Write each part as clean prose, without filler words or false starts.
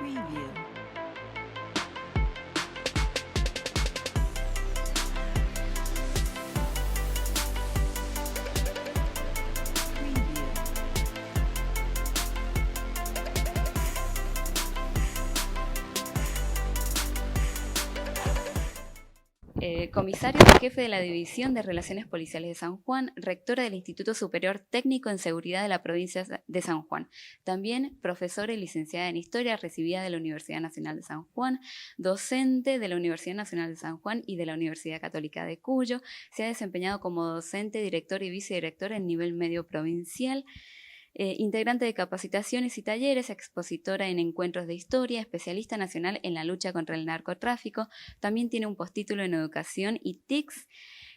Preview. Preview. Comisario jefe de la División de Relaciones Policiales de San Juan, rectora del Instituto Superior Técnico en Seguridad de la provincia de San Juan. También profesora y licenciada en Historia, recibida de la Universidad Nacional de San Juan, docente de la Universidad Nacional de San Juan y de la Universidad Católica de Cuyo. Se ha desempeñado como docente, director y vicedirector en nivel medio provincial. Integrante de capacitaciones y talleres, expositora en encuentros de historia, especialista nacional en la lucha contra el narcotráfico, también tiene un postítulo en educación y TICS,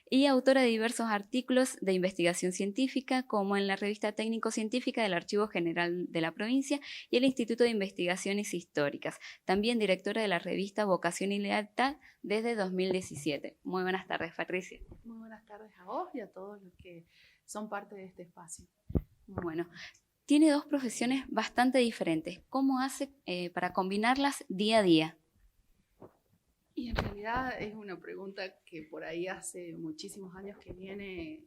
y autora de diversos artículos de investigación científica, como en la revista técnico-científica del Archivo General de la Provincia y el Instituto de Investigaciones Históricas. También directora de la revista Vocación y Lealtad desde 2017. Muy buenas tardes, Patricia. Muy buenas tardes a vos y a todos los que son parte de este espacio. Bueno, tiene dos profesiones bastante diferentes. ¿Cómo hace para combinarlas día a día? Y en realidad es una pregunta que por ahí hace muchísimos años que viene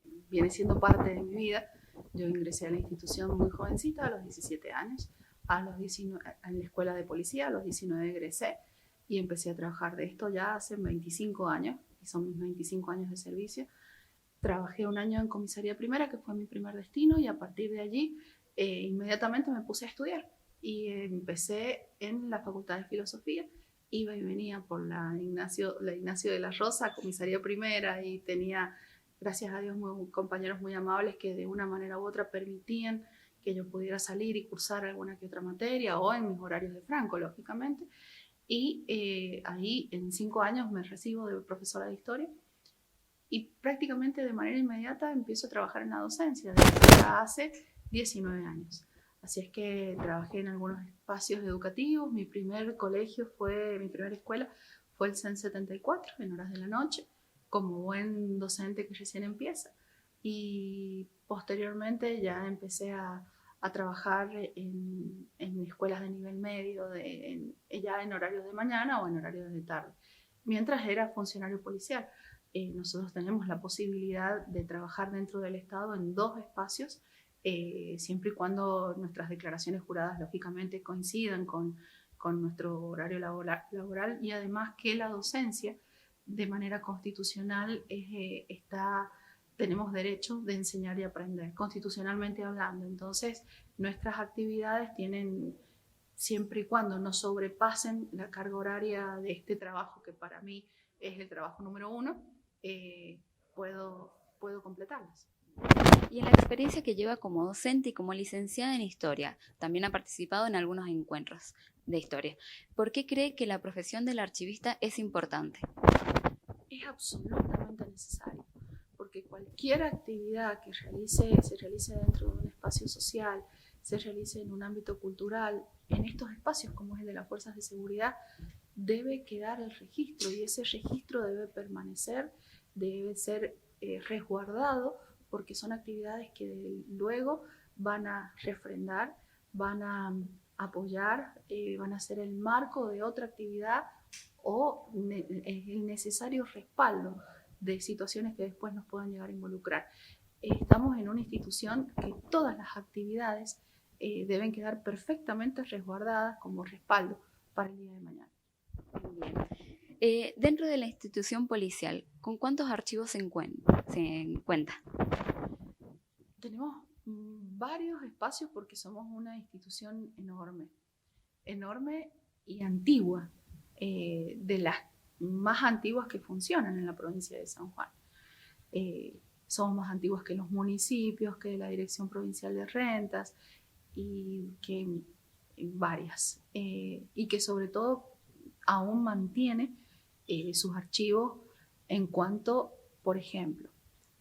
siendo parte de mi vida. Yo ingresé a la institución muy jovencita, a los 17 años, en la escuela de policía, a los 19 egresé y empecé a trabajar de esto ya hace 25 años, y son mis 25 años de servicio. Trabajé un año en comisaría primera, que fue mi primer destino, y a partir de allí inmediatamente me puse a estudiar y empecé en la Facultad de Filosofía. Iba y venía por la Ignacio de la Rosa, comisaría primera, y tenía, gracias a Dios, compañeros muy amables que de una manera u otra permitían que yo pudiera salir y cursar alguna que otra materia, o en mis horarios de franco, lógicamente. Y ahí en 5 años me recibo de profesora de historia, y prácticamente de manera inmediata empiezo a trabajar en la docencia desde ya hace 19 años. Así es que trabajé en algunos espacios educativos. Mi primera escuela fue el CEN 74, en horas de la noche, como buen docente que recién empieza. Y posteriormente ya empecé a trabajar en escuelas de nivel medio, ya en horarios de mañana o en horarios de tarde, mientras era funcionario policial. Nosotros tenemos la posibilidad de trabajar dentro del Estado en 2 espacios, siempre y cuando nuestras declaraciones juradas lógicamente coincidan con nuestro horario laboral, y además que la docencia de manera constitucional tenemos derecho de enseñar y aprender, constitucionalmente hablando. Entonces nuestras actividades tienen, siempre y cuando no sobrepasen la carga horaria de este trabajo, que para mí es el trabajo número 1, puedo completarlas. Y en la experiencia que lleva como docente y como licenciada en Historia, también ha participado en algunos encuentros de historia. ¿Por qué cree que la profesión del archivista es importante? Es absolutamente necesario, porque cualquier actividad que se realice dentro de un espacio social, se realice en un ámbito cultural, en estos espacios como es el de las fuerzas de seguridad, debe quedar el registro, y ese registro debe permanecer, debe ser resguardado, porque son actividades que luego van a refrendar, van a apoyar, van a ser el marco de otra actividad o el necesario respaldo de situaciones que después nos puedan llegar a involucrar. Estamos en una institución que todas las actividades deben quedar perfectamente resguardadas como respaldo para el día de mañana. Bien. Dentro de la institución policial, ¿con cuántos archivos se cuenta? Tenemos varios espacios porque somos una institución enorme y antigua, de las más antiguas que funcionan en la provincia de San Juan. Somos más antiguos que los municipios, que la Dirección Provincial de Rentas, y que varias, y que sobre todo aún mantiene sus archivos en cuanto, por ejemplo,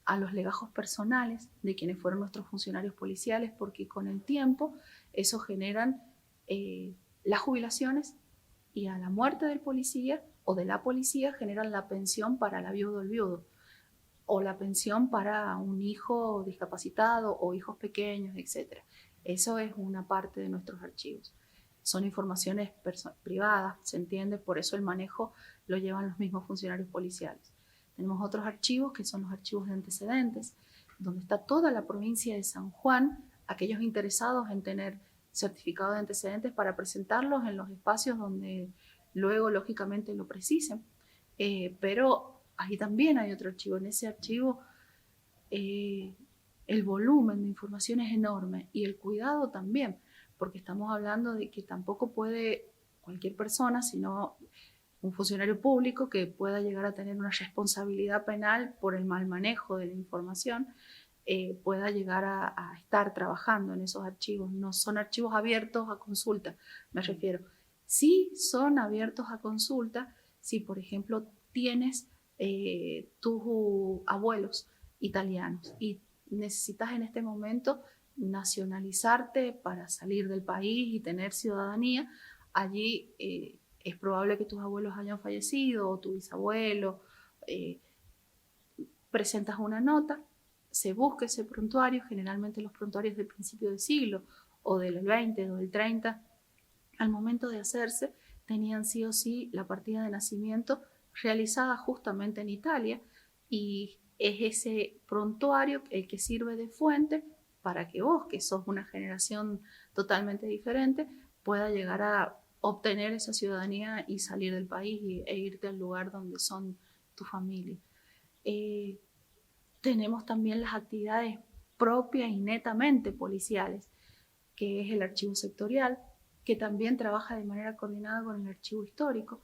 a los legajos personales de quienes fueron nuestros funcionarios policiales, porque con el tiempo eso generan las jubilaciones, y a la muerte del policía o de la policía generan la pensión para la viuda o el viudo, o la pensión para un hijo discapacitado o hijos pequeños, etc. Eso es una parte de nuestros archivos. son informaciones privadas, se entiende, por eso el manejo lo llevan los mismos funcionarios policiales. Tenemos otros archivos que son los archivos de antecedentes, donde está toda la provincia de San Juan, aquellos interesados en tener certificado de antecedentes para presentarlos en los espacios donde luego lógicamente lo precisen. Pero ahí también hay otro archivo. En ese archivo el volumen de información es enorme y el cuidado también, porque estamos hablando de que tampoco puede cualquier persona, sino un funcionario público que pueda llegar a tener una responsabilidad penal por el mal manejo de la información, pueda llegar a estar trabajando en esos archivos. No son archivos abiertos a consulta, me refiero. Sí son abiertos a consulta si, por ejemplo, tienes tus abuelos italianos y necesitas en este momento nacionalizarte para salir del país y tener ciudadanía. Allí es probable que tus abuelos hayan fallecido o tu bisabuelo. Presentas una nota, se busca ese prontuario, generalmente los prontuarios del principio del siglo o del 20 o del 30, al momento de hacerse tenían sí o sí la partida de nacimiento realizada justamente en Italia, y es ese prontuario el que sirve de fuente para que vos, que sos una generación totalmente diferente, pueda llegar a obtener esa ciudadanía y salir del país e irte al lugar donde son tu familia. Tenemos también las actividades propias y netamente policiales, que es el archivo sectorial, que también trabaja de manera coordinada con el archivo histórico,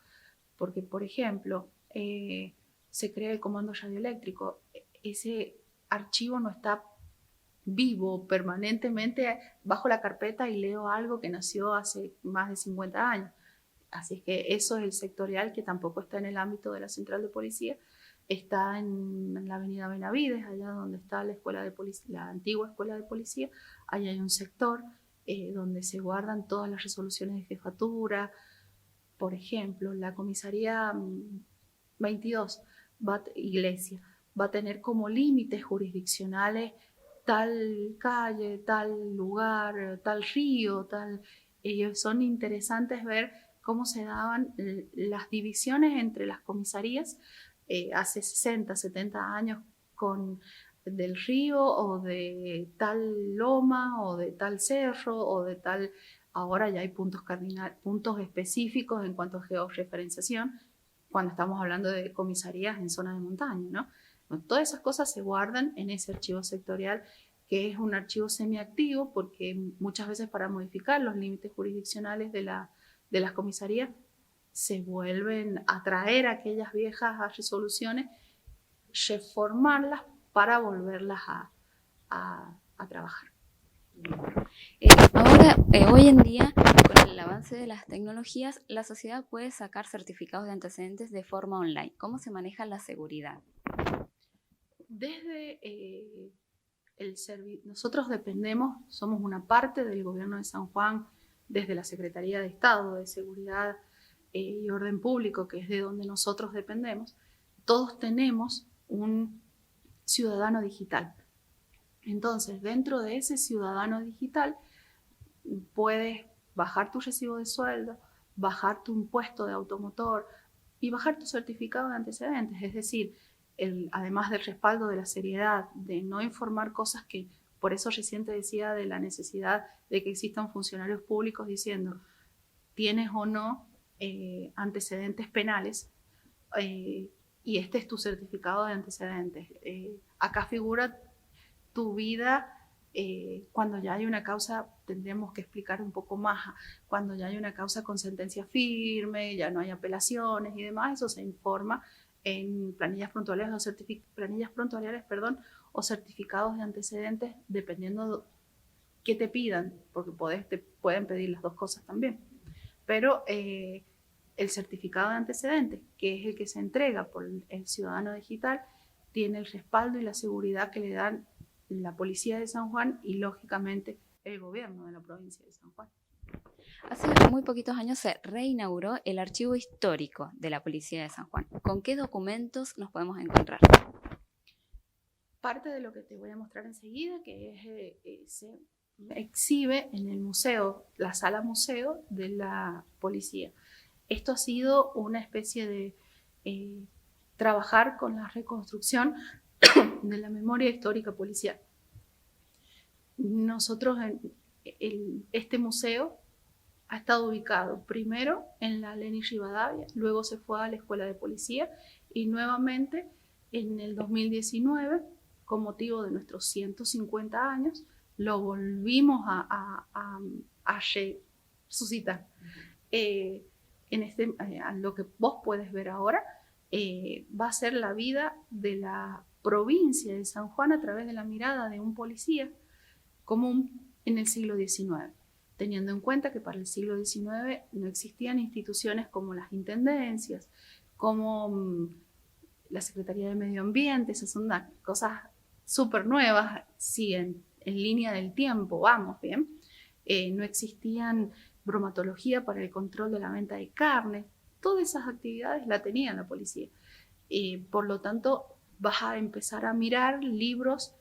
porque, por ejemplo, se crea el comando radioeléctrico. Ese archivo no está vivo permanentemente bajo la carpeta y leo algo que nació hace más de 50 años. Así que eso es el sectorial, que tampoco está en el ámbito de la central de policía, está en la avenida Benavides, allá donde está la escuela de policía, la antigua escuela de policía. Allá hay un sector donde se guardan todas las resoluciones de jefatura. Por ejemplo, la comisaría 22, Iglesia, va a tener como límites jurisdiccionales tal calle, tal lugar, tal río, tal. Son interesantes ver cómo se daban las divisiones entre las comisarías hace 60, 70 años, con del río o de tal loma o de tal cerro o de tal. Ahora ya hay puntos específicos en cuanto a georreferenciación cuando estamos hablando de comisarías en zona de montaña, ¿no? Bueno, todas esas cosas se guardan en ese archivo sectorial, que es un archivo semiactivo, porque muchas veces para modificar los límites jurisdiccionales de las comisarías se vuelven a traer aquellas viejas resoluciones, reformarlas para volverlas a trabajar. Ahora, hoy en día, con el avance de las tecnologías, la sociedad puede sacar certificados de antecedentes de forma online. ¿Cómo se maneja la seguridad? Desde nosotros dependemos, somos una parte del gobierno de San Juan, desde la Secretaría de Estado de Seguridad y Orden Público, que es de donde nosotros dependemos. Todos tenemos un ciudadano digital. Entonces, dentro de ese ciudadano digital, puedes bajar tu recibo de sueldo, bajar tu impuesto de automotor y bajar tu certificado de antecedentes. Es decir, además del respaldo de la seriedad, de no informar cosas que, por eso recién te decía de la necesidad de que existan funcionarios públicos diciendo, ¿tienes o no antecedentes penales? Y este es tu certificado de antecedentes. Acá figura tu vida. Cuando ya hay una causa, tendríamos que explicar un poco más, cuando ya hay una causa con sentencia firme, ya no hay apelaciones y demás, eso se informa en planillas prontuariales o certificados de antecedentes, dependiendo qué te pidan, porque te pueden pedir las dos cosas también. Pero el certificado de antecedentes, que es el que se entrega por el ciudadano digital, tiene el respaldo y la seguridad que le dan la Policía de San Juan y, lógicamente, el gobierno de la provincia de San Juan. Hace muy poquitos años se reinauguró el archivo histórico de la Policía de San Juan. ¿Con qué documentos nos podemos encontrar? Parte de lo que te voy a mostrar enseguida, que es exhibe en el museo, la sala museo de la policía. Esto ha sido una especie de trabajar con la reconstrucción de la memoria histórica policial. Nosotros, este museo ha estado ubicado primero en la Leni Rivadavia, luego se fue a la Escuela de Policía y nuevamente en el 2019, con motivo de nuestros 150 años, lo volvimos a resucitar. Lo que vos puedes ver ahora va a ser la vida de la provincia de San Juan a través de la mirada de un policía común en el siglo XIX, teniendo en cuenta que para el siglo XIX no existían instituciones como las intendencias, como la Secretaría de Medio Ambiente. Esas son cosas súper nuevas, siguen en línea del tiempo, vamos bien. No existían bromatología para el control de la venta de carne. Todas esas actividades la tenía la policía. Por lo tanto, vas a empezar a mirar libros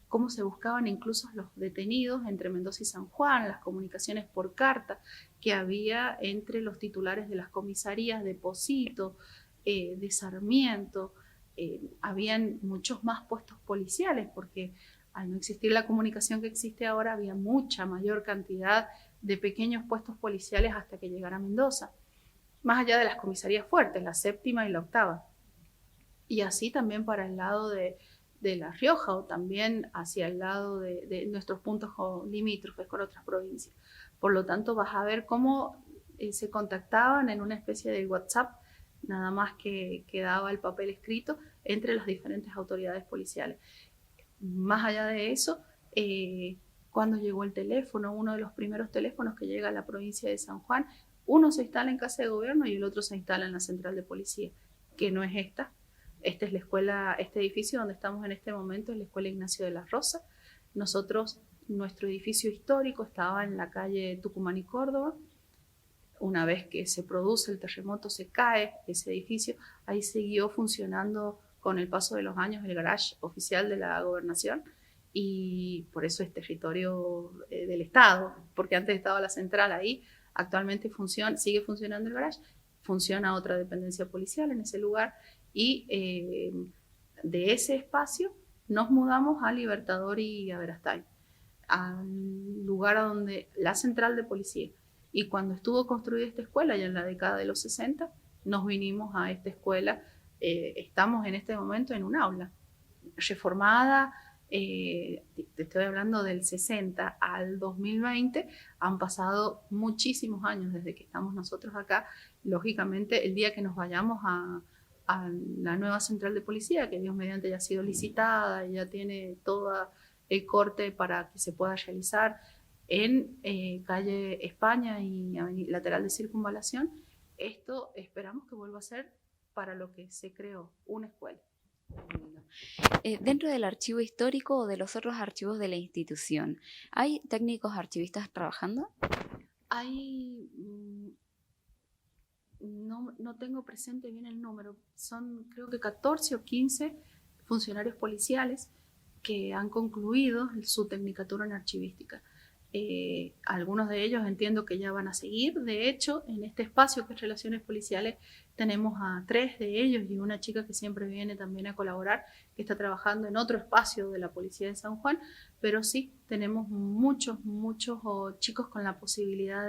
cómo se buscaban incluso los detenidos entre Mendoza y San Juan, las comunicaciones por carta que había entre los titulares de las comisarías de Pocito, de Sarmiento. Habían muchos más puestos policiales porque al no existir la comunicación que existe ahora, había mucha mayor cantidad de pequeños puestos policiales hasta que llegara a Mendoza, más allá de las comisarías fuertes, la 7ª y la 8ª. Y así también para el lado de La Rioja o también hacia el lado de nuestros puntos limítrofes con otras provincias. Por lo tanto, vas a ver cómo se contactaban en una especie de WhatsApp, nada más que quedaba el papel escrito entre las diferentes autoridades policiales. Más allá de eso, cuando llegó el teléfono, uno de los primeros teléfonos que llega a la provincia de San Juan, uno se instala en Casa de Gobierno y el otro se instala en la Central de Policía, que no es esta. Esta es la escuela, este edificio donde estamos en este momento es la Escuela Ignacio de la Rosa. Nuestro edificio histórico estaba en la calle Tucumán y Córdoba. Una vez que se produce el terremoto, se cae ese edificio. Ahí siguió funcionando con el paso de los años el garage oficial de la gobernación y por eso es territorio del Estado, porque antes estaba la central ahí, actualmente sigue funcionando el garage, funciona otra dependencia policial en ese lugar y de ese espacio nos mudamos a Libertador y a Verastay, al lugar donde la central de policía. Y cuando estuvo construida esta escuela, ya en la década de los 60, nos vinimos a esta escuela. Estamos en este momento en un aula reformada. Te estoy hablando del 60 al 2020, han pasado muchísimos años desde que estamos nosotros acá. Lógicamente, el día que nos vayamos a la nueva central de policía, que Dios mediante ya ha sido licitada y ya tiene todo el corte para que se pueda realizar en calle España y lateral de Circunvalación, esto esperamos que vuelva a ser para lo que se creó, una escuela. Dentro del archivo histórico o de los otros archivos de la institución, ¿hay técnicos archivistas trabajando? No tengo presente bien el número, son creo que 14 o 15 funcionarios policiales que han concluido su tecnicatura en archivística. Algunos de ellos entiendo que ya van a seguir. De hecho, en este espacio que es Relaciones Policiales tenemos a 3 de ellos y una chica que siempre viene también a colaborar, que está trabajando en otro espacio de la Policía de San Juan, pero sí, tenemos muchos chicos con la posibilidad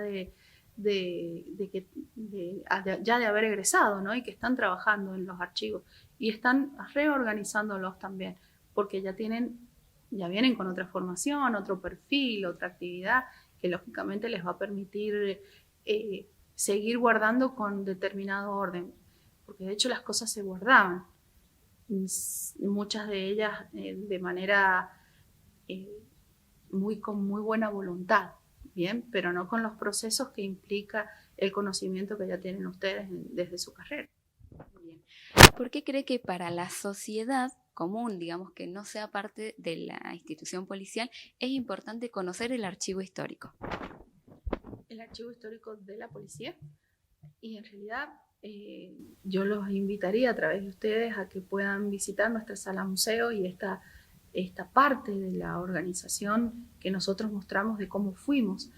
ya de haber egresado, ¿no? Y que están trabajando en los archivos y están reorganizándolos también, porque ya vienen con otra formación, otro perfil, otra actividad que lógicamente les va a permitir seguir guardando con determinado orden, porque de hecho las cosas se guardaban, muchas de ellas de manera con muy buena voluntad, bien, pero no con los procesos que implica el conocimiento que ya tienen ustedes desde su carrera. Bien. ¿Por qué cree que para la sociedad común, digamos que no sea parte de la institución policial, es importante conocer el archivo histórico? El archivo histórico de la policía, y en realidad yo los invitaría a través de ustedes a que puedan visitar nuestra sala museo y esta esta parte de la organización que nosotros mostramos de cómo fuimos,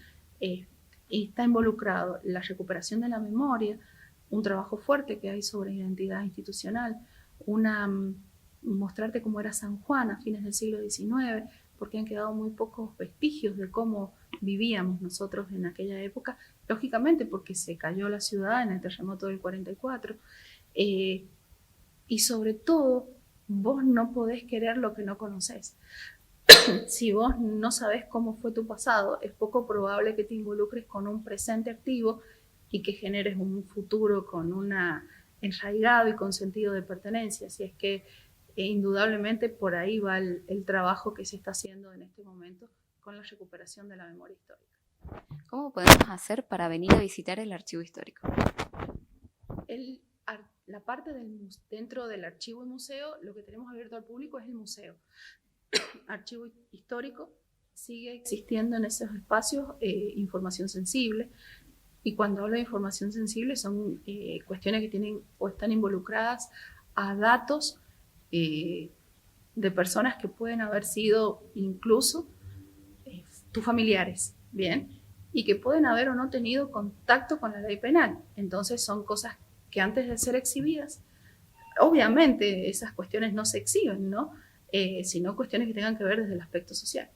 está involucrado la recuperación de la memoria, un trabajo fuerte que hay sobre identidad institucional, mostrarte cómo era San Juan a fines del siglo XIX, porque han quedado muy pocos vestigios de cómo vivíamos nosotros en aquella época, lógicamente porque se cayó la ciudad en el terremoto del 44, y sobre todo, vos no podés querer lo que no conocés. Si vos no sabés cómo fue tu pasado, es poco probable que te involucres con un presente activo y que generes un futuro con una enraigado y con sentido de pertenencia. Así es que indudablemente por ahí va el trabajo que se está haciendo en este momento con la recuperación de la memoria histórica. ¿Cómo podemos hacer para venir a visitar el archivo histórico? La parte dentro del archivo y museo, lo que tenemos abierto al público es el museo. Archivo histórico sigue existiendo en esos espacios información sensible, y cuando hablo de información sensible son cuestiones que tienen o están involucradas a datos de personas que pueden haber sido incluso tus familiares, ¿bien? Y que pueden haber o no tenido contacto con la ley penal. Entonces son cosas que antes de ser exhibidas, obviamente esas cuestiones no se exhiben, ¿no? Sino cuestiones que tengan que ver desde el aspecto social.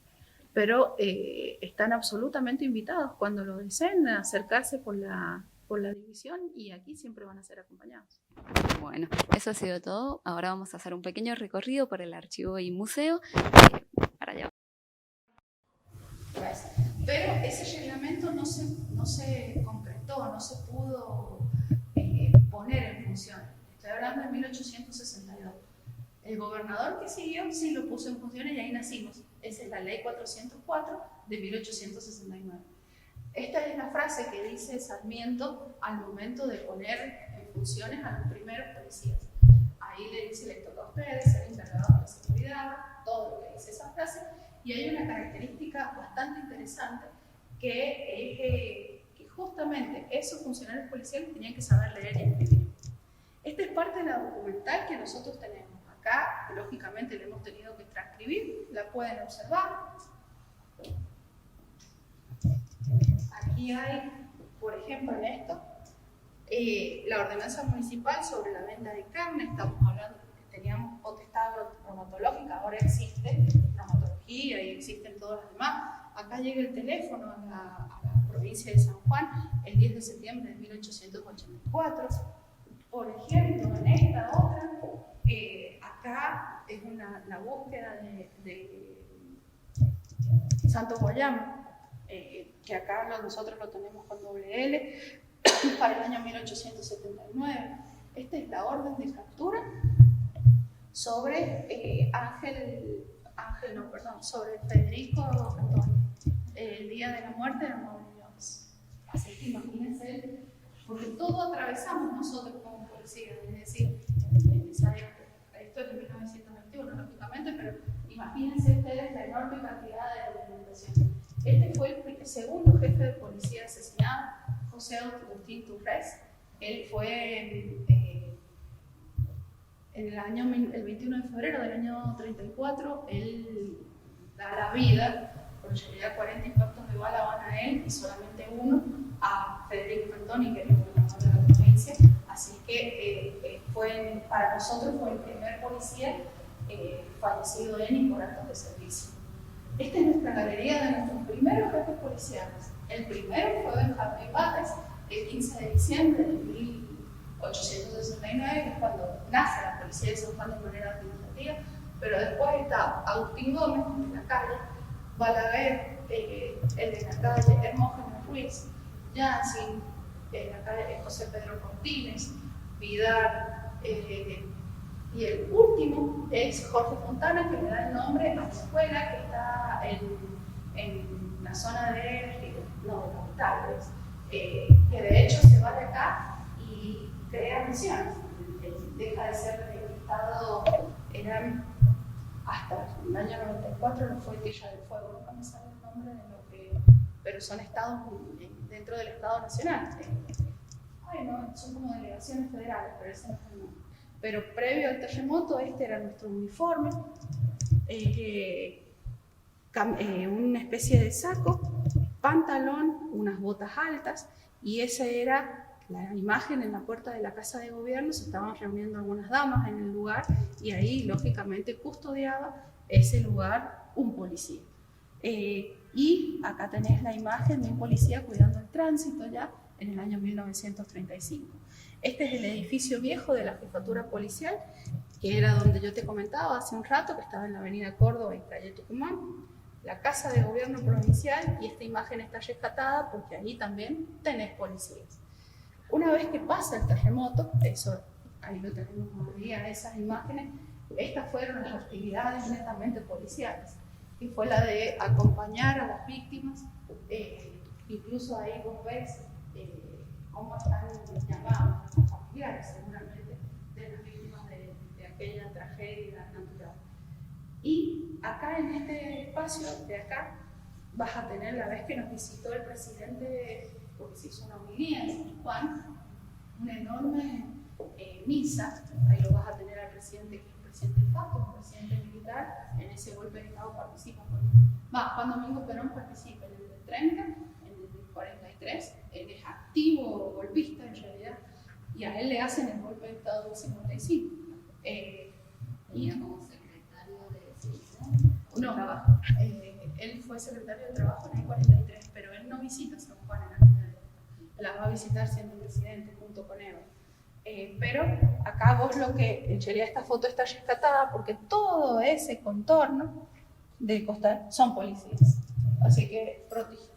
Pero están absolutamente invitados cuando lo deseen a acercarse por la división, y aquí siempre van a ser acompañados. Bueno, eso ha sido todo. Ahora vamos a hacer un pequeño recorrido por el archivo y museo para allá. Pero ese reglamento no se concretó, no se pudo poner en función. Estoy hablando de 1862. El gobernador que siguió sí lo puso en funciones y ahí nacimos. Esa es la ley 404 de 1869. Esta es la frase que dice Sarmiento al momento de poner en funciones a los primeros policías. Ahí le dice, le toca a ustedes ser encargados de la seguridad, todo lo que dice esa frase. Y hay una característica bastante interesante que es que justamente esos funcionarios policiales tenían que saber leer y escribir. Esta es parte de la documental que nosotros tenemos. Acá, lógicamente, la hemos tenido que transcribir, la pueden observar. Aquí hay, por ejemplo, en esto, la ordenanza municipal sobre la venta de carne. Estamos hablando de que teníamos potestad bromatológica, ahora existe bromatología y existen todas las demás. Acá llega el teléfono a la provincia de San Juan el 10 de septiembre de 1884. Por ejemplo, en esta otra, acá es la búsqueda de Santo Guayama, que acá nosotros lo tenemos con doble L, para el año 1879. Esta es la orden de captura sobre sobre Federico Antonio, el día de la muerte de Mauro Jones. Así que imagínense, porque todo atravesamos nosotros como policía, es decir, en esa época. Esto es de 1921, lógicamente, pero imagínense ustedes la enorme cantidad de documentación. Este fue el segundo jefe de policía asesinado, José Agustín Turres. Él fue el 21 de febrero del año 34, él da la vida, por ya 40 impactos de bala van a él y solamente uno a Federico Antoni, que era el gobernador de la provincia. Así que para nosotros fue el primer policía fallecido en y por actos de servicio. Esta es nuestra galería de nuestros primeros jefes policiales. El primero fue Benjamín Bates, el 15 de diciembre de 1869, que es cuando nace la policía de San Juan de manera administrativa, pero después está Agustín Gómez, de la calle, Balaguer, el de la calle, Hermógenes Ruiz, Jansin, en la calle José Pedro Cortines, Vidal, y el último es Jorge Fontana, que le da el nombre a la escuela que está en la zona de Capitales, que de hecho se va de acá y crea misiones. Deja de ser del Estado, eran hasta el año 94 no fue Tierra del Fuego, nunca me sale el nombre de lo que, pero son estados dentro del Estado Nacional. Son como delegaciones federales, pero ese no es el nombre. Pero previo al terremoto, este era nuestro uniforme. una especie de saco, pantalón, unas botas altas, y esa era la imagen en la puerta de la Casa de Gobierno. Se estaban reuniendo algunas damas en el lugar y ahí lógicamente custodiaba ese lugar un policía. Y acá tenés la imagen de un policía cuidando el tránsito ya en el año 1935. Este es el edificio viejo de la jefatura policial, que era donde yo te comentaba hace un rato, que estaba en la avenida Córdoba y calle Tucumán, la Casa de Gobierno provincial, y esta imagen está rescatada porque ahí también tenés policías. Una vez que pasa el terremoto, eso ahí lo tenemos todavía, esas imágenes, estas fueron las actividades netamente policiales, y fue la de acompañar a las víctimas, incluso ahí vos ves cómo están llamados los familiares, seguramente, de las víctimas de aquella tragedia natural. Y acá en este espacio de acá vas a tener, la vez que nos visitó el presidente, porque se hizo una homilía en San Juan, una enorme misa. Ahí lo vas a tener al presidente, que es el presidente Fato, un presidente militar. En ese golpe de Estado participa Juan Domingo Perón, participa en el del 30, en el del 43. Él es activo golpista en realidad, y a él le hacen el golpe de Estado del 55. ¿Y como secretario de Seguridad? No, él fue secretario de Trabajo en el 43, pero él no visita San Juan en la vida de él. La va a visitar siendo presidente junto con Eva. Pero acá vos lo que, en realidad esta foto está rescatada porque todo ese contorno del costal son policías. Así que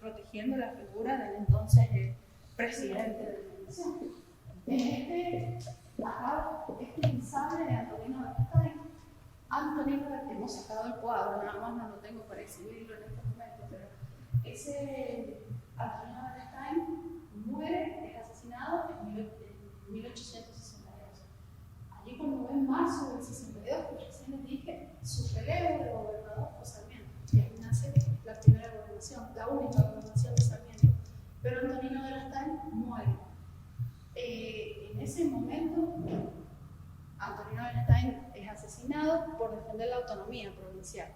protegiendo la figura del entonces presidente de la nación. Este mensaje de Antonino Berstein. Antonino, hemos sacado el cuadro, nada más no lo tengo para exhibirlo en este momento, pero ese Antonino Berstein muere, es asesinado en 1862. Allí cuando ven marzo del 62, que recién les dije, su relevo de gobernador fue Sarmiento, y ahí nace la primera gobernación, la única gobernación de Sarmiento. Pero Antonino Berstein muere. En ese momento, Antonino Berstein es asesinado por defender la autonomía provincial.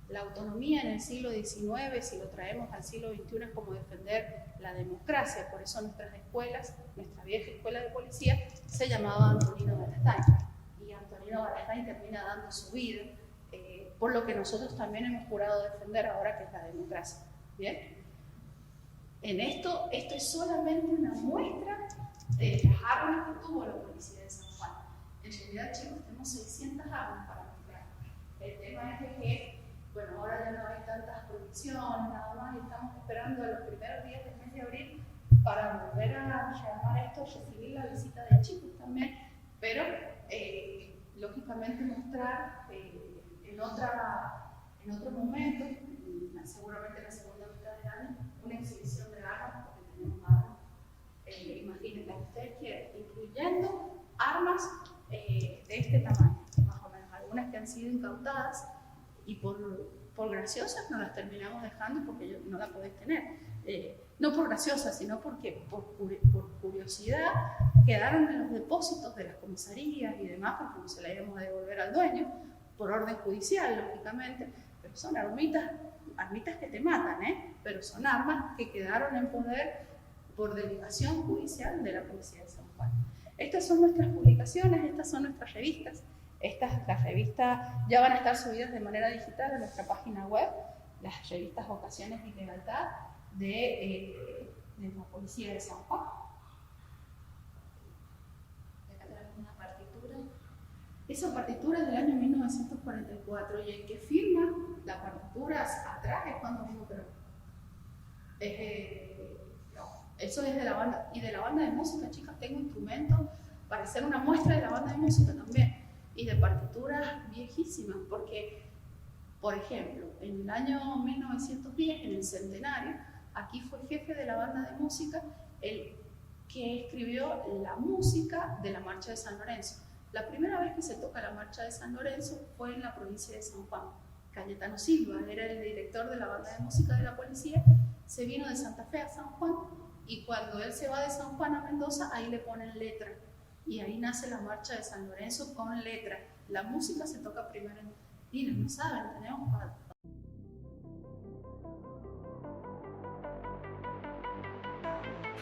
La autonomía en el siglo XIX, si lo traemos al siglo XXI, es como defender la democracia. Por eso nuestras escuelas, nuestra vieja escuela de policía, se llamaba Antonino Berstein. Y Antonino Berstein termina dando su vida por lo que nosotros también hemos jurado defender ahora, que es la democracia. ¿Bien? En esto es solamente una muestra de las armas que tuvo la policía de San Juan. En realidad, chicos, tenemos 600 armas para mostrar. El tema es de que, bueno, ahora ya no hay tantas prohibiciones, nada más, y estamos esperando los primeros días del mes de abril para volver a llamar esto, recibir la visita de chicos también, pero lógicamente mostrar en otro momento, seguramente en la segunda mitad del año, una exhibición de armas, porque tenemos armas, imagínense las que ustedes quieran, incluyendo armas de este tamaño, más o menos, algunas que han sido incautadas y por graciosas no las terminamos dejando porque no la podéis tener. No por graciosas, sino porque por curiosidad quedaron en los depósitos de las comisarías y demás, porque no se la íbamos a devolver al dueño, por orden judicial, lógicamente, pero son armitas que te matan, pero son armas que quedaron en poder por delegación judicial de la Policía de San Juan. Estas son nuestras publicaciones, estas son nuestras revistas. Las revistas ya van a estar subidas de manera digital a nuestra página web, las revistas Vocaciones y Lealtad de la Policía de San Juan. Acá tenemos una partitura. Esa partitura es del año 1944 y el que firma la partitura atrás es Juan Domingo Perón. Eso es de la banda, y de la banda de música, chicas, tengo instrumentos para hacer una muestra de la banda de música también, y de partituras viejísimas, porque, por ejemplo, en el año 1910, en el centenario, aquí fue jefe de la banda de música el que escribió la música de la Marcha de San Lorenzo. La primera vez que se toca la Marcha de San Lorenzo fue en la provincia de San Juan. Cayetano Silva era el director de la banda de música de la policía, se vino de Santa Fe a San Juan, y cuando él se va de San Juan a Mendoza, ahí le ponen letra, y ahí nace la Marcha de San Lorenzo con letra. La música se toca primero argentinos, no saben, tenemos para...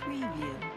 Preview.